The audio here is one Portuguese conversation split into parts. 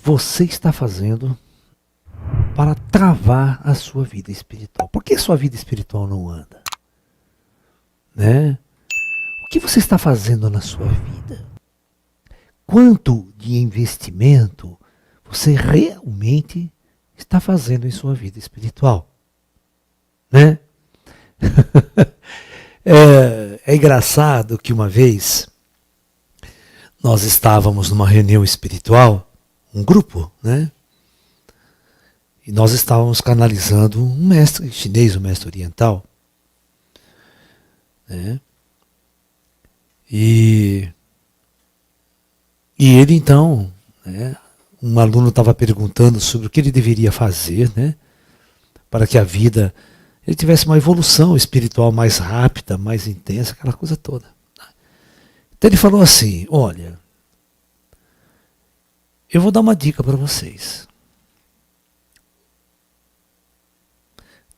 você está fazendo para travar a sua vida espiritual? Por que sua vida espiritual não anda? Né? O que você está fazendo na sua vida? Quanto de investimento você realmente está fazendo em sua vida espiritual? Né? É engraçado que uma vez nós estávamos numa reunião espiritual, um grupo, né? E nós estávamos canalizando um mestre chinês, um mestre oriental, né? E ele então, né, um aluno estava perguntando sobre o que ele deveria fazer, né, para que a vida ele tivesse uma evolução espiritual mais rápida, mais intensa, aquela coisa toda. Então ele falou assim: olha, eu vou dar uma dica para vocês.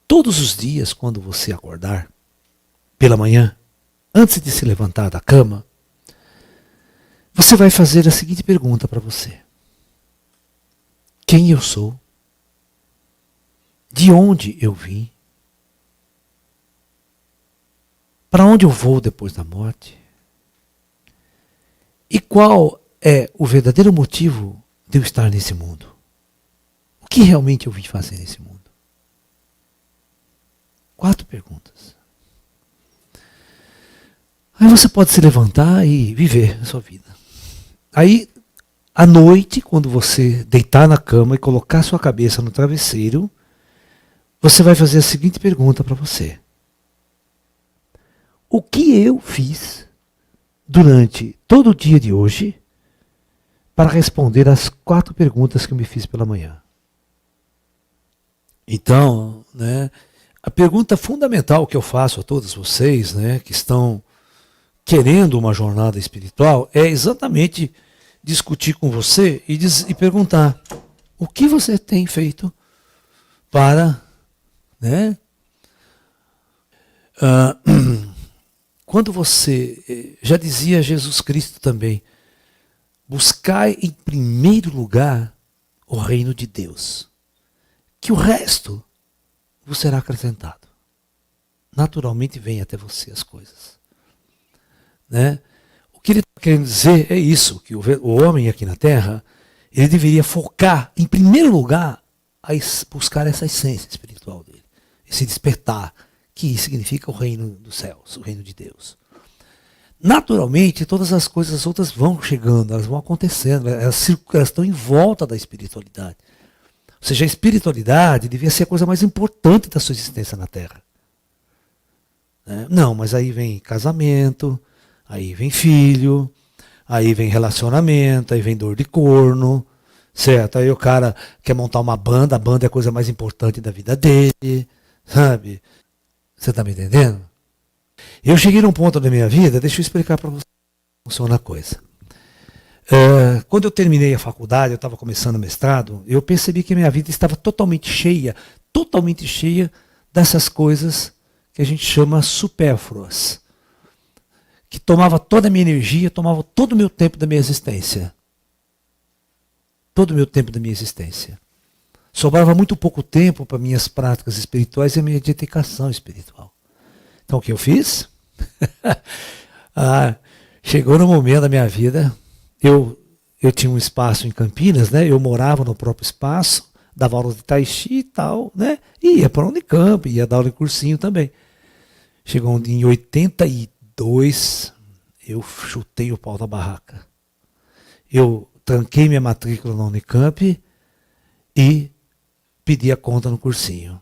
Todos os dias, quando você acordar, pela manhã, antes de se levantar da cama, você vai fazer a seguinte pergunta para você: quem eu sou? De onde eu vim? Para onde eu vou depois da morte? E qual é o verdadeiro motivo de eu estar nesse mundo? O que realmente eu vim fazer nesse mundo? 4 perguntas. Aí você pode se levantar e viver a sua vida. Aí, à noite, quando você deitar na cama e colocar sua cabeça no travesseiro, você vai fazer a seguinte pergunta para você: o que eu fiz durante todo o dia de hoje para responder as 4 perguntas que eu me fiz pela manhã? Então, né, a pergunta fundamental que eu faço a todos vocês, né, que estão querendo uma jornada espiritual, é exatamente discutir com você e perguntar: o que você tem feito para, né, quando você, já dizia Jesus Cristo também, buscai em primeiro lugar o reino de Deus, que o resto vos será acrescentado. Naturalmente vem até você as coisas. Né? O que ele está querendo dizer é isso, que o homem aqui na Terra, ele deveria focar em primeiro lugar a buscar essa essência espiritual dele, esse despertar, que significa o reino dos céus, o reino de Deus. Naturalmente, todas as coisas outras vão chegando, elas vão acontecendo, elas estão em volta da espiritualidade. Ou seja, a espiritualidade devia ser a coisa mais importante da sua existência na Terra. Não, mas aí vem casamento, aí vem filho, aí vem relacionamento, aí vem dor de corno, certo? Aí o cara quer montar uma banda, a banda é a coisa mais importante da vida dele, sabe? Você está me entendendo? Eu cheguei num ponto da minha vida, deixa eu explicar para você como funciona a coisa. Quando eu terminei a faculdade, eu estava começando o mestrado, eu percebi que a minha vida estava totalmente cheia dessas coisas que a gente chama supérfluas, que tomava toda a minha energia, tomava todo o meu tempo da minha existência. Todo o meu tempo da minha existência. Sobrava muito pouco tempo para minhas práticas espirituais e a minha dedicação espiritual. Então o que eu fiz? Chegou no momento da minha vida, eu tinha um espaço em Campinas, né? Eu morava no próprio espaço, dava aula de tai chi e tal, né? E ia para a Unicamp, ia dar aula de cursinho também. Chegou em 82, eu chutei o pau da barraca. Eu tranquei minha matrícula na Unicamp e pedi a conta no cursinho.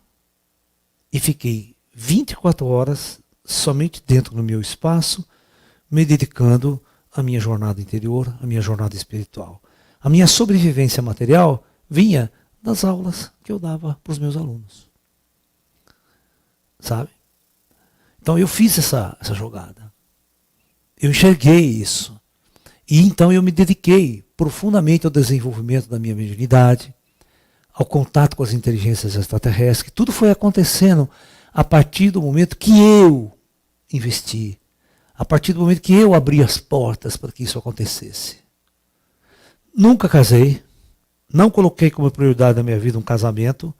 E fiquei 24 horas somente dentro do meu espaço, me dedicando à minha jornada interior, à minha jornada espiritual. A minha sobrevivência material vinha das aulas que eu dava para os meus alunos. Sabe? Então eu fiz essa jogada. Eu enxerguei isso. E então eu me dediquei profundamente ao desenvolvimento da minha mediunidade, ao contato com as inteligências extraterrestres, que tudo foi acontecendo a partir do momento que eu investi, a partir do momento que eu abri as portas para que isso acontecesse. Nunca casei, Não coloquei como prioridade na minha vida um casamento,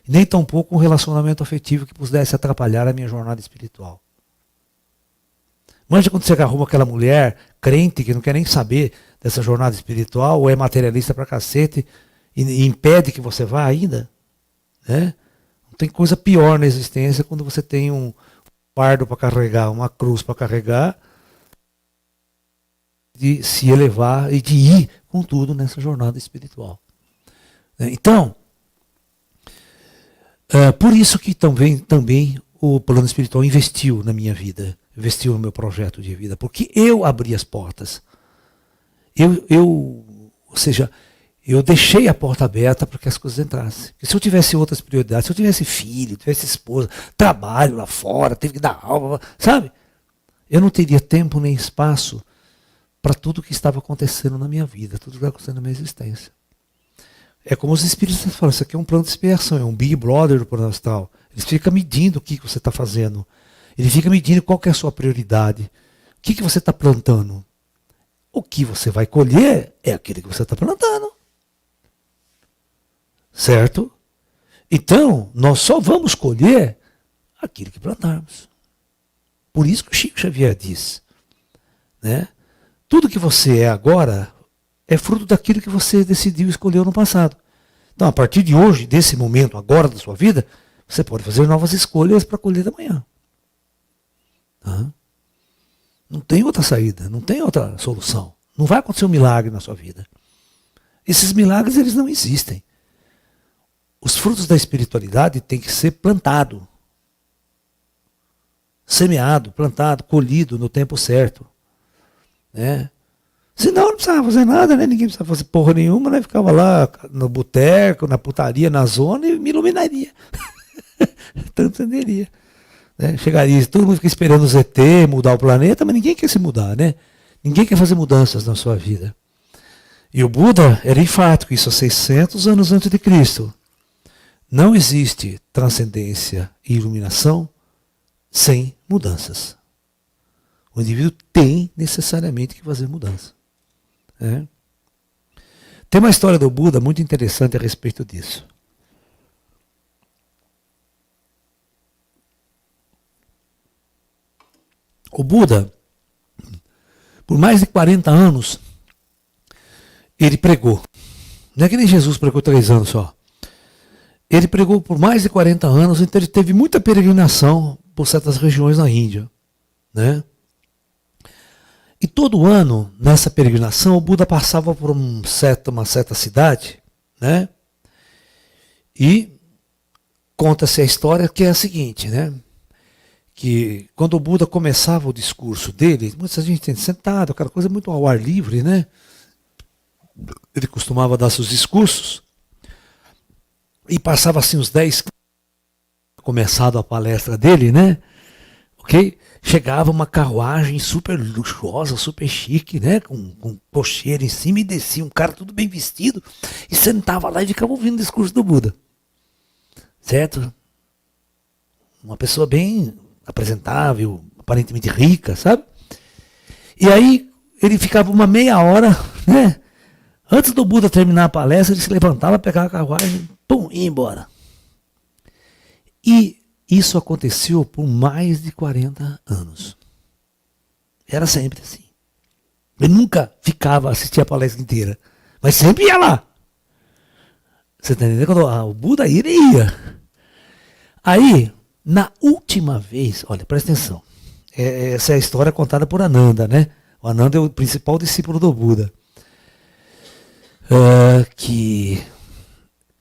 nem tampouco um relacionamento afetivo que pudesse atrapalhar a minha jornada espiritual. Manja quando você arruma aquela mulher crente que não quer nem saber dessa jornada espiritual, ou é materialista pra cacete, e impede que você vá ainda. Né? Não tem coisa pior na existência quando você tem um fardo para carregar, uma cruz para carregar, de se elevar e de ir com tudo nessa jornada espiritual. Então, por isso que também o plano espiritual investiu na minha vida, investiu no meu projeto de vida, porque eu abri as portas. Ou seja, eu deixei a porta aberta para que as coisas entrassem. Porque se eu tivesse outras prioridades, se eu tivesse filho, tivesse esposa, trabalho lá fora, teve que dar aula, sabe? Eu não teria tempo nem espaço para tudo o que estava acontecendo na minha vida, tudo que estava acontecendo na minha existência. É como os espíritos falam, isso aqui é um plano de expiação, é um Big Brother do plano astral. Ele fica medindo o que você está fazendo. Ele fica medindo qual que é a sua prioridade. O que você está plantando. O que você vai colher é aquilo que você está plantando. Certo? Então, nós só vamos colher aquilo que plantarmos. Por isso que o Chico Xavier diz, né? Tudo que você é agora é fruto daquilo que você decidiu e escolheu no passado. Então, a partir de hoje, desse momento, agora da sua vida, você pode fazer novas escolhas para colher amanhã. Tá? Não tem outra saída, não tem outra solução. Não vai acontecer um milagre na sua vida. Esses milagres, eles não existem. Os frutos da espiritualidade têm que ser plantado. Semeado, plantado, colhido no tempo certo. Né? Senão não precisava fazer nada, né? Ninguém precisava fazer porra nenhuma, né? Ficava lá no boteco, na putaria, na zona e me iluminaria. Transcenderia. Né? Chegaria, todo mundo fica esperando o ZT mudar o planeta, mas ninguém quer se mudar, né? Ninguém quer fazer mudanças na sua vida. E o Buda era enfático, isso há 600 anos antes de Cristo. Não existe transcendência e iluminação sem mudanças. O indivíduo tem necessariamente que fazer mudança. Né? Tem uma história do Buda muito interessante a respeito disso. O Buda, por mais de 40 anos, ele pregou. Não é que nem Jesus pregou 3 anos só. Ele pregou por mais de 40 anos, então ele teve muita peregrinação por certas regiões na Índia. Né? E todo ano, nessa peregrinação, o Buda passava por uma certa cidade, né? E conta-se a história que é a seguinte, né? Que quando o Buda começava o discurso dele, muita gente tem sentado, aquela coisa muito ao ar livre, né? Ele costumava dar seus discursos e passava assim uns 10, começado a palestra dele, né? Ok? Chegava uma carruagem super luxuosa, super chique, né? Com cocheira em cima e descia um cara tudo bem vestido e sentava lá e ficava ouvindo o discurso do Buda. Certo? Uma pessoa bem apresentável, aparentemente rica, sabe? E aí ele ficava uma meia hora, né? Antes do Buda terminar a palestra, ele se levantava, pegava a carruagem, pum, e ia embora. E isso aconteceu por mais de 40 anos. Era sempre assim. Ele nunca ficava, assistia a palestra inteira, mas sempre ia lá. Você está entendendo? Quando o Buda ia, ele ia. Aí, na última vez, olha, presta atenção. Essa é a história contada por Ananda, né? O Ananda é o principal discípulo do Buda. Que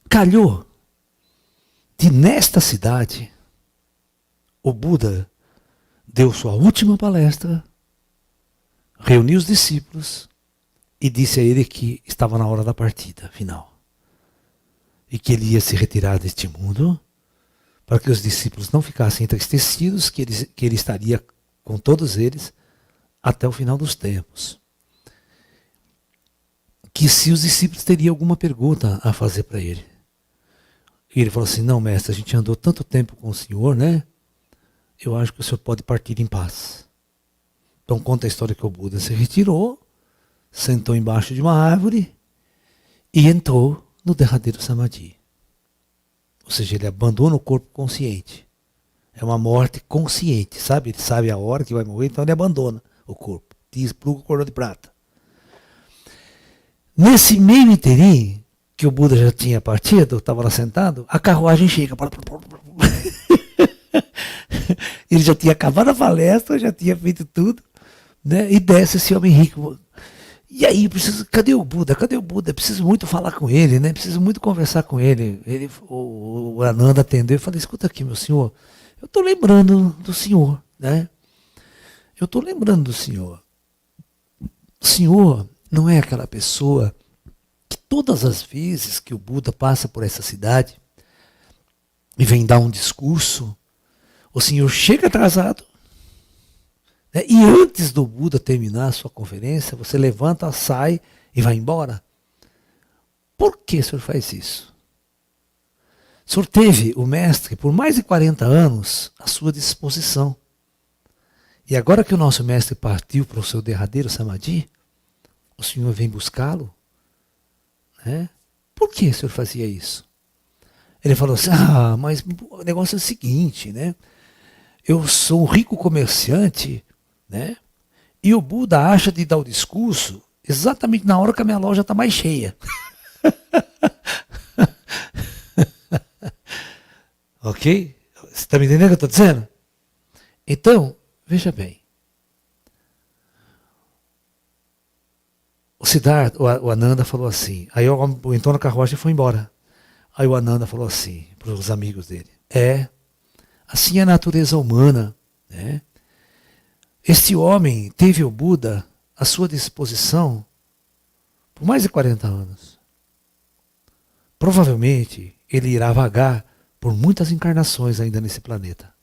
calhou de nesta cidade o Buda deu sua última palestra, reuniu os discípulos e disse a ele que estava na hora da partida final. E que ele ia se retirar deste mundo para que os discípulos não ficassem entristecidos, que ele estaria com todos eles até o final dos tempos. Que se os discípulos teriam alguma pergunta a fazer para ele. E ele falou assim, não, mestre, a gente andou tanto tempo com o senhor, né? Eu acho que o senhor pode partir em paz. Então conta a história que o Buda se retirou, sentou embaixo de uma árvore e entrou no derradeiro samadhi. Ou seja, ele abandona o corpo consciente. É uma morte consciente, sabe? Ele sabe a hora que vai morrer, então ele abandona o corpo. Despluga o cordão de prata. Nesse meio interim, que o Buda já tinha partido, estava lá sentado, a carruagem chega. Ele já tinha acabado a palestra, já tinha feito tudo, né? E desce esse homem rico. E aí, cadê o Buda? Cadê o Buda? Preciso muito falar com ele, né? Preciso muito conversar com ele. O Ananda atendeu e falou, escuta aqui, meu senhor, eu estou lembrando do senhor, né? Eu estou lembrando do senhor. O senhor não é aquela pessoa que todas as vezes que o Buda passa por essa cidade e vem dar um discurso, o senhor chega atrasado, né? E antes do Buda terminar a sua conferência, você levanta, sai e vai embora. Por que o senhor faz isso? O senhor teve o mestre por mais de 40 anos à sua disposição. E agora que o nosso mestre partiu para o seu derradeiro samadhi, o senhor vem buscá-lo? Né? Por que o senhor fazia isso? Ele falou assim, mas o negócio é o seguinte, né? Eu sou um rico comerciante, né? E o Buda acha de dar o discurso exatamente na hora que a minha loja está mais cheia. Ok? Você está me entendendo o que eu estou dizendo? Então, veja bem. O Siddhartha, o Ananda falou assim, aí o entrou na carruagem e foi embora. Aí o Ananda falou assim para os amigos dele, assim é a natureza humana, né? Este homem teve o Buda à sua disposição por mais de 40 anos. Provavelmente ele irá vagar por muitas encarnações ainda nesse planeta.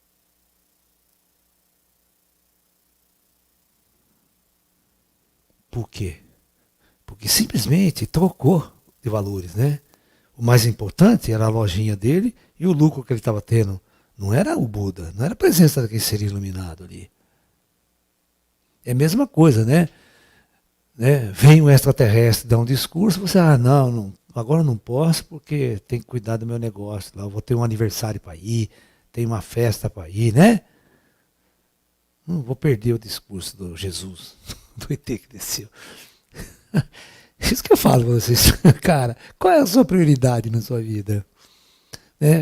Por quê? Porque simplesmente trocou de valores, né? O mais importante era a lojinha dele e o lucro que ele estava tendo. Não era o Buda, não era a presença daquele ser iluminado ali. É a mesma coisa, né? Vem um extraterrestre dar um discurso, você, não, agora não posso porque tem que cuidar do meu negócio. Lá eu vou ter um aniversário para ir, tem uma festa para ir, né? Não vou perder o discurso do Jesus, do ET que desceu. Isso que eu falo para vocês, cara, qual é a sua prioridade na sua vida?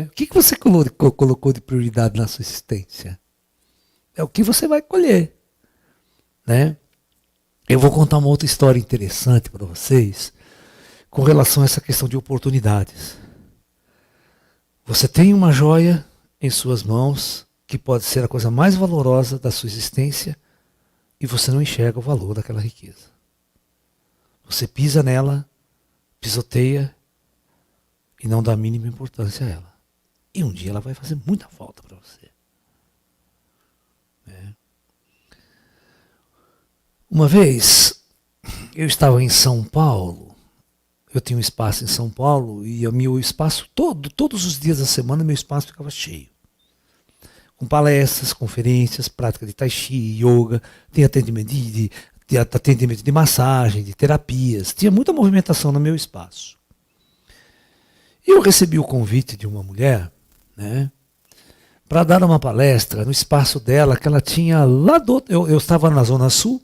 O que você colocou de prioridade na sua existência? É o que você vai colher, né? Eu vou contar uma outra história interessante para vocês com relação a essa questão de oportunidades. Você tem uma joia em suas mãos que pode ser a coisa mais valorosa da sua existência e você não enxerga o valor daquela riqueza. Você pisa nela, pisoteia e não dá a mínima importância a ela. E um dia ela vai fazer muita falta para você. Uma vez, eu estava em São Paulo, eu tinha um espaço em São Paulo e o meu espaço, todos os dias da semana, meu espaço ficava cheio. Com palestras, conferências, prática de tai chi, yoga, tem atendimento de massagem, de terapias, tinha muita movimentação no meu espaço. E eu recebi o convite de uma mulher, né, para dar uma palestra no espaço dela, que ela tinha lá eu estava na Zona Sul,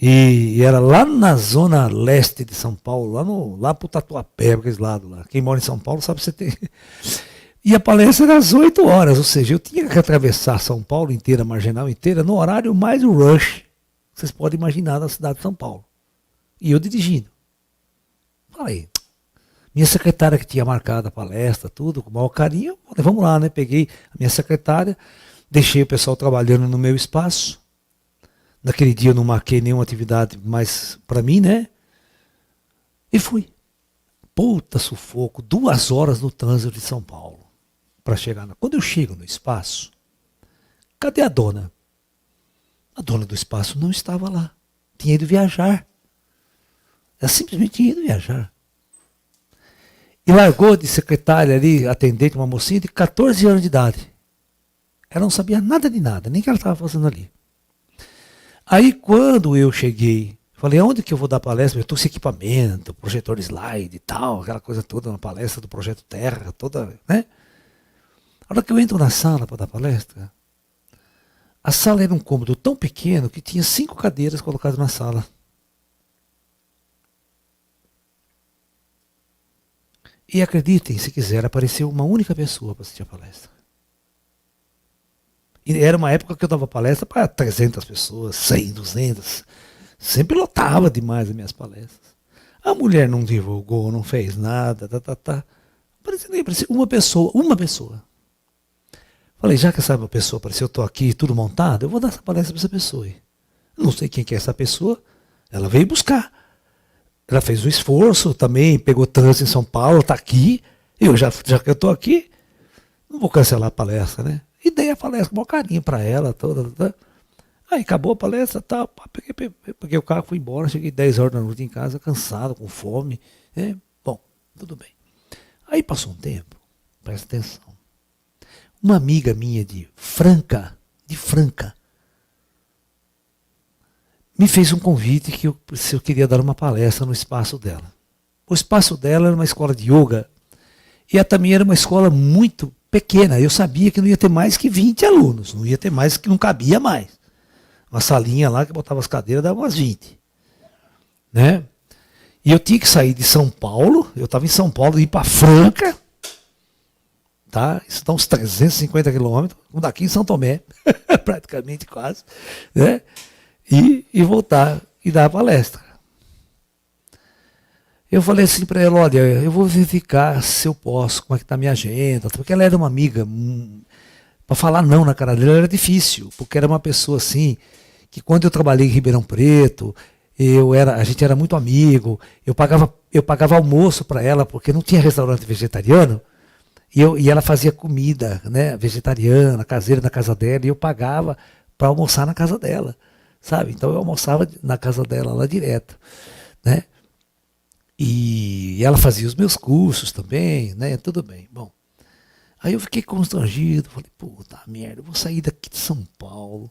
e era lá na Zona Leste de São Paulo, lá pro Tatuapé, aqueles lados lá. Quem mora em São Paulo sabe que você tem. E a palestra era às 8 horas, ou seja, eu tinha que atravessar São Paulo inteira, Marginal inteira, no horário mais rush. Vocês podem imaginar na cidade de São Paulo. E eu dirigindo. Falei, minha secretária que tinha marcado a palestra, tudo, com o maior carinho, falei, vamos lá, né? Peguei a minha secretária, deixei o pessoal trabalhando no meu espaço. Naquele dia eu não marquei nenhuma atividade mais para mim, né? E fui. Puta sufoco, 2 horas no trânsito de São Paulo para chegar. Quando eu chego no espaço, cadê a dona? A dona do espaço não estava lá. Tinha ido viajar. Ela simplesmente tinha ido viajar. E largou de secretária ali, atendente, uma mocinha de 14 anos de idade. Ela não sabia nada de nada, nem o que ela estava fazendo ali. Aí quando eu cheguei, Falei, aonde que eu vou dar palestra? Eu trouxe equipamento, projetor de slide e tal, aquela coisa toda, uma palestra do Projeto Terra, toda, né? A hora que eu entro na sala para dar palestra, a sala era um cômodo tão pequeno que tinha 5 cadeiras colocadas na sala. E acreditem, se quiser, apareceu uma única pessoa para assistir a palestra. E era uma época que eu dava palestra para 300 pessoas, 100, 200. Sempre lotava demais as minhas palestras. A mulher não divulgou, não fez nada, Apareceu uma pessoa. Falei, já que essa pessoa apareceu, eu estou aqui, tudo montado, eu vou dar essa palestra para essa pessoa. Não sei quem que é essa pessoa, ela veio buscar. Ela fez o esforço também, pegou trânsito em São Paulo, está aqui. Já que eu estou aqui, não vou cancelar a palestra, né? E dei a palestra com um carinho para ela, toda. Aí acabou a palestra, tal, peguei o carro, fui embora, cheguei 10 horas da noite em casa, cansado, com fome. Bom, tudo bem. Aí passou um tempo, presta atenção. Uma amiga minha de Franca, me fez um convite se eu queria dar uma palestra no espaço dela. O espaço dela era uma escola de yoga e também era uma escola muito pequena. Eu sabia que não ia ter mais que 20 alunos, não ia ter mais, que não cabia mais. Uma salinha lá que botava as cadeiras, dava umas 20. Né? E eu tinha que sair de São Paulo, eu estava em São Paulo, ir para Franca, tá? Isso dá uns 350 quilômetros, daqui em São Tomé, praticamente quase, né? E voltar e dar a palestra. Eu falei assim para ela, olha, eu vou verificar se eu posso, como é que está a minha agenda, porque ela era uma amiga, para falar não na cara dela era difícil, porque era uma pessoa assim, que quando eu trabalhei em Ribeirão Preto, a gente era muito amigo, eu pagava almoço para ela, porque não tinha restaurante vegetariano, e ela fazia comida, né, vegetariana, caseira na casa dela, e eu pagava para almoçar na casa dela, sabe? Então eu almoçava na casa dela lá direto, né? E ela fazia os meus cursos também, né? Tudo bem. Bom, aí eu fiquei constrangido, falei, puta merda, eu vou sair daqui de São Paulo,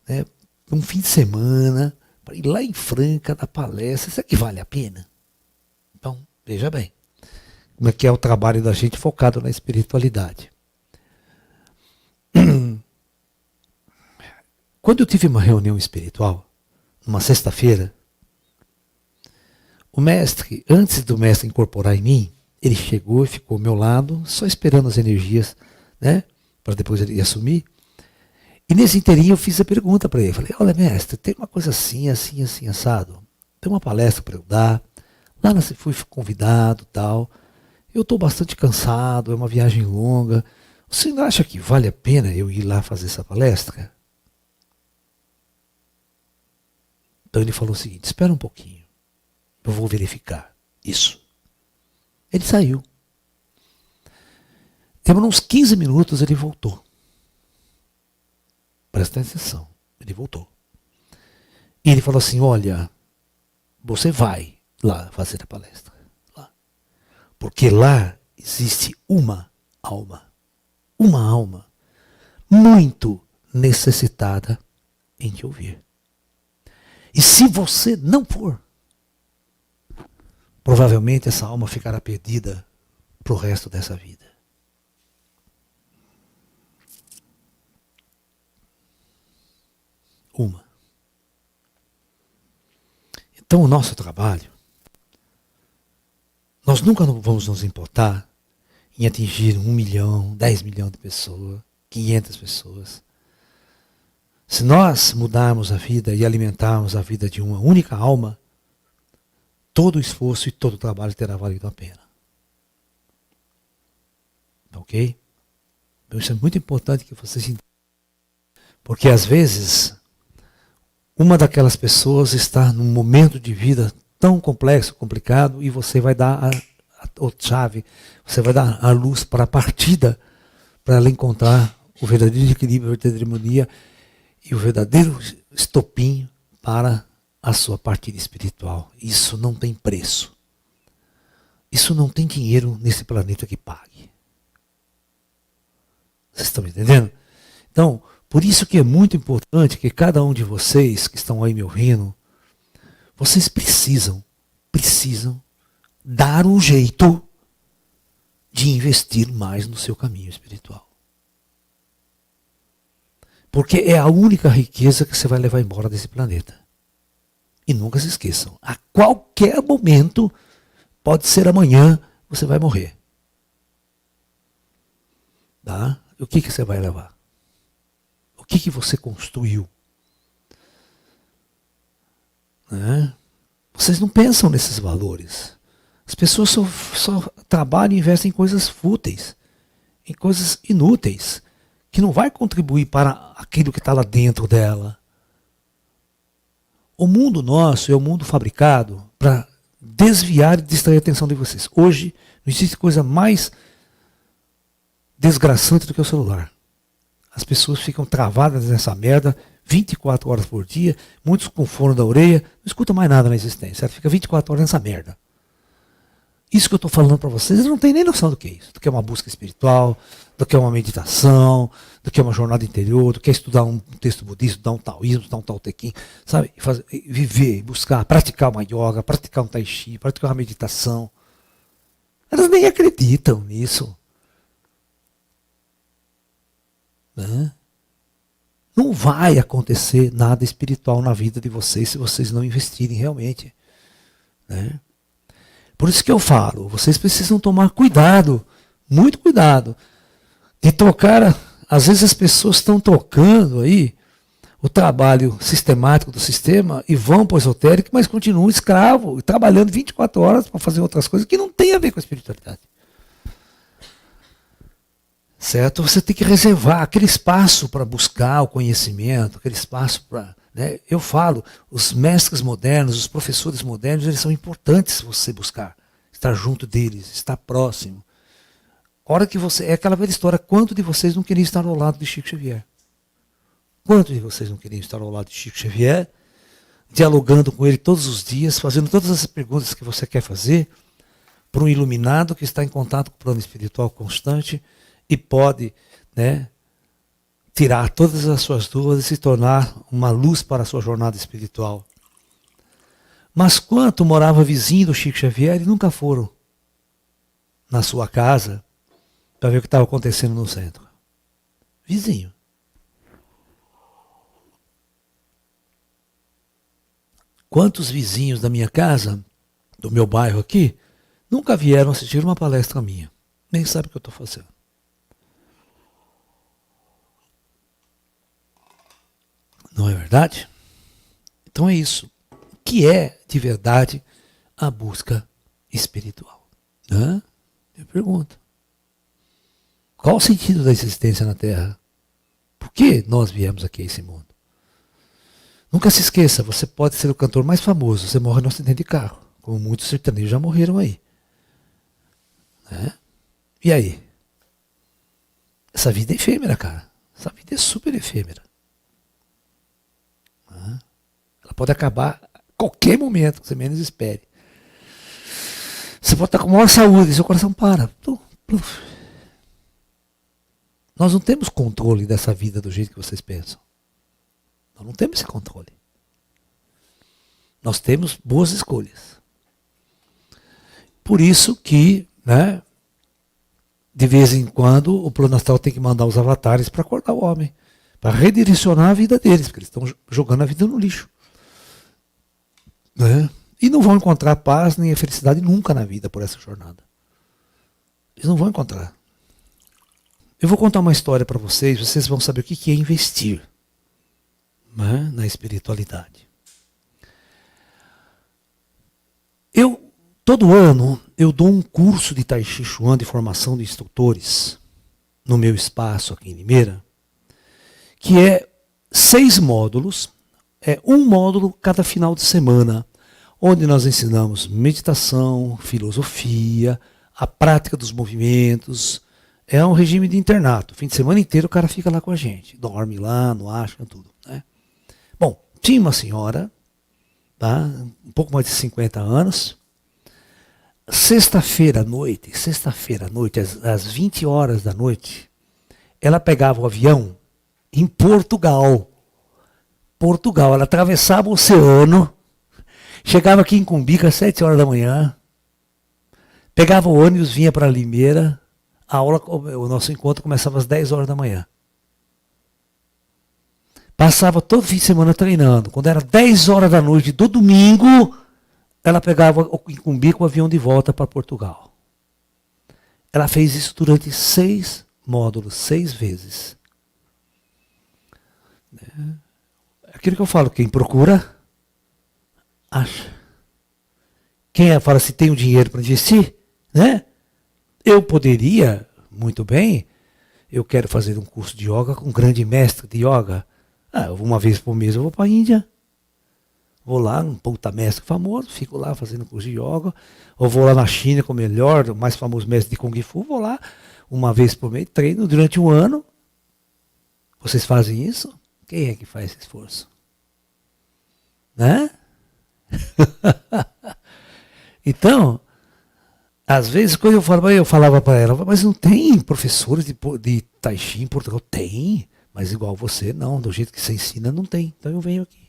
né? Um fim de semana, para ir lá em Franca dar palestra, será que vale a pena? Então, veja bem, como é que é o trabalho da gente focado na espiritualidade. Quando eu tive uma reunião espiritual, numa sexta-feira, o mestre, antes do mestre incorporar em mim, ele chegou e ficou ao meu lado, só esperando as energias, né, para depois ele assumir. E nesse inteirinho eu fiz a pergunta para ele. Falei, olha mestre, tem uma coisa assim, assim, assim, assado. Tem uma palestra para eu dar. Lá fui convidado, tal. Eu estou bastante cansado, é uma viagem longa. Você não acha que vale a pena eu ir lá fazer essa palestra? Então ele falou o seguinte, espera um pouquinho. Eu vou verificar isso. Ele saiu. Demorou uns 15 minutos, ele voltou. Presta atenção. Ele voltou. E ele falou assim, olha, você vai lá fazer a palestra. Lá. Porque lá existe uma alma muito necessitada em te ouvir. E se você não for, provavelmente essa alma ficará perdida para o resto dessa vida. Então o nosso trabalho, nós nunca vamos nos importar em atingir 1 milhão, 10 milhões de pessoas, 500 pessoas. Se nós mudarmos a vida e alimentarmos a vida de uma única alma, todo o esforço e todo o trabalho terá valido a pena. Ok? Então isso é muito importante que vocês entendam. Porque às vezes, uma daquelas pessoas está num momento de vida tão complexo, complicado, e você vai dar a chave, você vai dar a luz para a partida, para ela encontrar o verdadeiro equilíbrio, a verdadeira harmonia e o verdadeiro estopim para a sua partida espiritual. Isso não tem preço. Isso não tem dinheiro nesse planeta que pague. Vocês estão me entendendo? Então, por isso que é muito importante que cada um de vocês que estão aí me ouvindo, vocês precisam dar um jeito de investir mais no seu caminho espiritual. Porque é a única riqueza que você vai levar embora desse planeta. E nunca se esqueçam, a qualquer momento, pode ser amanhã, você vai morrer. Tá? E o que você vai levar? O que você construiu? Né? Vocês não pensam nesses valores. As pessoas só trabalham e investem em coisas fúteis, em coisas inúteis, que não vai contribuir para aquilo que está lá dentro dela. O mundo nosso é um mundo fabricado para desviar e distrair a atenção de vocês. Hoje não existe coisa mais desgraçante do que o celular. As pessoas ficam travadas nessa merda 24 horas por dia, muitos com fone da orelha, não escuta mais nada na existência, ela fica 24 horas nessa merda. Isso que eu estou falando para vocês, eles não têm nem noção do que é isso, do que é uma busca espiritual, do que é uma meditação, do que é uma jornada interior, do que é estudar um texto budista, estudar um taoísmo, estudar um tao te ching, sabe? Viver, buscar, praticar uma yoga, praticar um tai chi, praticar uma meditação. Elas nem acreditam nisso. Né? Não vai acontecer nada espiritual na vida de vocês se vocês não investirem realmente. Né? Por isso que eu falo, vocês precisam tomar cuidado, muito cuidado, de tocar, às vezes as pessoas estão tocando aí o trabalho sistemático do sistema e vão para o esotérico, mas continuam escravo, trabalhando 24 horas para fazer outras coisas que não tem a ver com a espiritualidade. Certo? Você tem que reservar aquele espaço para buscar o conhecimento, aquele espaço para... Né? Eu falo, os mestres modernos, os professores modernos, eles são importantes você buscar, estar junto deles, estar próximo. Hora que você... É aquela velha história, quanto de vocês não queriam estar ao lado de Chico Xavier? Quanto de vocês não queriam estar ao lado de Chico Xavier, dialogando com ele todos os dias, fazendo todas as perguntas que você quer fazer, para um iluminado que está em contato com o plano espiritual constante e pode, né, tirar todas as suas dúvidas e se tornar uma luz para a sua jornada espiritual. Mas quanto morava vizinho do Chico Xavier e nunca foram na sua casa para ver o que estava acontecendo no centro? Vizinho. Quantos vizinhos da minha casa, do meu bairro aqui, nunca vieram assistir uma palestra minha? Nem sabem o que eu estou fazendo. Não é verdade? Então é isso. O que é, de verdade, a busca espiritual? Eu pergunto. Qual o sentido da existência na Terra? Por que nós viemos aqui a esse mundo? Nunca se esqueça, você pode ser o cantor mais famoso, você morre no acidente de carro, como muitos sertanejos já morreram aí. Né? E aí? Essa vida é efêmera, cara. Essa vida é super efêmera. Ela pode acabar a qualquer momento, que você menos espere. Você pode estar com maior saúde e seu coração para. Nós não temos controle dessa vida do jeito que vocês pensam. Nós não temos esse controle. Nós temos boas escolhas. Por isso que, né, de vez em quando, o plano astral tem que mandar os avatares para acordar o homem, para redirecionar a vida deles, porque eles estão jogando a vida no lixo. Né? E não vão encontrar paz nem a felicidade nunca na vida por essa jornada. Eles não vão encontrar. Eu vou contar uma história para vocês, vocês vão saber o que é investir, né, na espiritualidade. Todo ano, eu dou um curso de Tai Chi Chuan de formação de instrutores no meu espaço aqui em Limeira, que é 6 módulos, é um módulo cada final de semana, onde nós ensinamos meditação, filosofia, a prática dos movimentos. É um regime de internato. Fim de semana inteiro o cara fica lá com a gente. Dorme lá, no ashram, tudo. Né? Bom, tinha uma senhora, tá? Um pouco mais de 50 anos. Sexta-feira à noite, às 20 horas da noite, ela pegava o avião em Portugal. Ela atravessava o oceano Chegava aqui em Cumbica às 7 horas da manhã, pegava o ônibus, vinha para Limeira, a aula, o nosso encontro começava às 10 horas da manhã. Passava todo fim de semana treinando. Quando era 10 horas da noite do domingo, ela pegava em Cumbica o avião de volta para Portugal. Ela fez isso durante 6 módulos, 6 vezes. Aquilo que eu falo, quem procura, acha. Quem fala se tem o dinheiro para investir, né? Eu poderia, muito bem, eu quero fazer um curso de yoga com um grande mestre de yoga. Uma vez por mês eu vou para a Índia. Vou lá, um puta mestre famoso, fico lá fazendo curso de yoga. Ou vou lá na China com o melhor, o mais famoso mestre de Kung Fu, vou lá uma vez por mês, treino durante um ano. Vocês fazem isso? Quem é que faz esse esforço? Né? Então, às vezes, quando eu falava para ela, mas não tem professores de Tai Chi em Portugal? Tem, mas igual você, não, do jeito que você ensina, não tem. Então eu venho aqui.